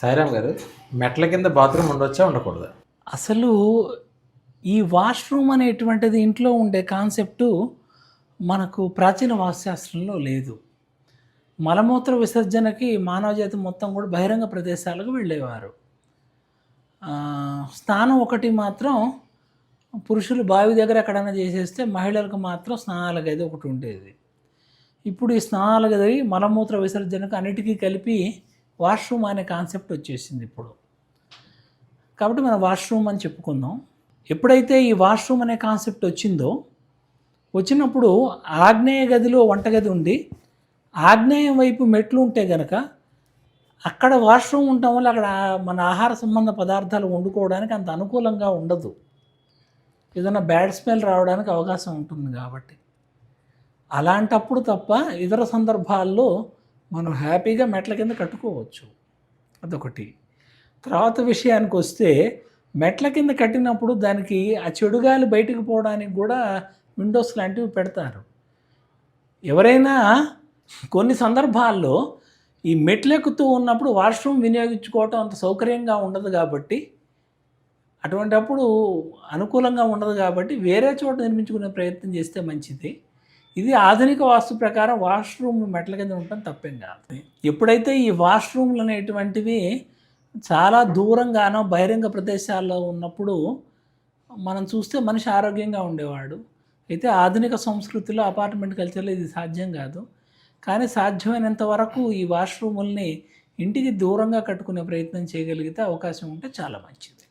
సాయిరామ్ గారు, మెట్ల కింద బాత్రూమ్ ఉండొచ్చా ఉండకూడదా? అసలు ఈ వాష్రూమ్ అనేటువంటిది ఇంట్లో ఉండే కాన్సెప్టు మనకు ప్రాచీన వాస్తుశాస్త్రంలో లేదు. మలమూత్ర విసర్జనకి మానవజాతి మొత్తం కూడా బహిరంగ ప్రదేశాలకు వెళ్ళేవారు. స్నానం ఒకటి మాత్రం పురుషులు బావి దగ్గర ఎక్కడైనా చేసేస్తే మహిళలకు మాత్రం స్నానాల గది ఒకటి ఉండేది. ఇప్పుడు ఈ స్నానాల గది మలమూత్ర విసర్జనకు అన్నిటికీ కలిపి వాష్రూమ్ అనే కాన్సెప్ట్ వచ్చేసింది ఇప్పుడు. కాబట్టి మనం వాష్రూమ్ అని చెప్పుకుందాం. ఎప్పుడైతే ఈ వాష్రూమ్ అనే కాన్సెప్ట్ వచ్చినప్పుడు ఆగ్నేయ గదిలో వంటగది ఉండి ఆగ్నేయం వైపు మెట్లు ఉంటే కనుక అక్కడ వాష్రూమ్ ఉండటం వల్ల అక్కడ మన ఆహార సంబంధ పదార్థాలు వండుకోవడానికి అంత అనుకూలంగా ఉండదు. ఏదైనా బ్యాడ్ స్మెల్ రావడానికి అవకాశం ఉంటుంది కాబట్టి అలాంటప్పుడు తప్ప ఇతర సందర్భాల్లో మనం హ్యాపీగా మెట్ల కింద కట్టుకోవచ్చు. అదొకటి. తర్వాత విషయానికి వస్తే మెట్ల కింద కట్టినప్పుడు దానికి ఆ చెడుగాలి బయటకు పోవడానికి కూడా విండోస్ లాంటివి పెడతారు. ఎవరైనా కొన్ని సందర్భాల్లో ఈ మెట్లు ఎక్కుతూ ఉన్నప్పుడు వాష్రూమ్ వినియోగించుకోవటం అంత సౌకర్యంగా ఉండదు కాబట్టి అటువంటప్పుడు అనుకూలంగా ఉండదు కాబట్టి వేరే చోట నిర్మించుకునే ప్రయత్నం చేస్తే మంచిది. ఇది ఆధునిక వాస్తు ప్రకారం వాష్రూమ్ మెట్ల కింద ఉండటం తప్పేం కాదు. ఎప్పుడైతే ఈ వాష్రూమ్లు అనేటువంటివి చాలా దూరంగానో బహిరంగ ప్రదేశాల్లో ఉన్నప్పుడు మనం చూస్తే మనిషి ఆరోగ్యంగా ఉండేవాడు. అయితే ఆధునిక సంస్కృతిలో అపార్ట్మెంట్ కల్చర్లో ఇది సాధ్యం కాదు. కానీ సాధ్యమైనంత వరకు ఈ వాష్రూముల్ని ఇంటికి దూరంగా కట్టుకునే ప్రయత్నం చేయగలిగితే అవకాశం ఉంటే చాలా మంచిది.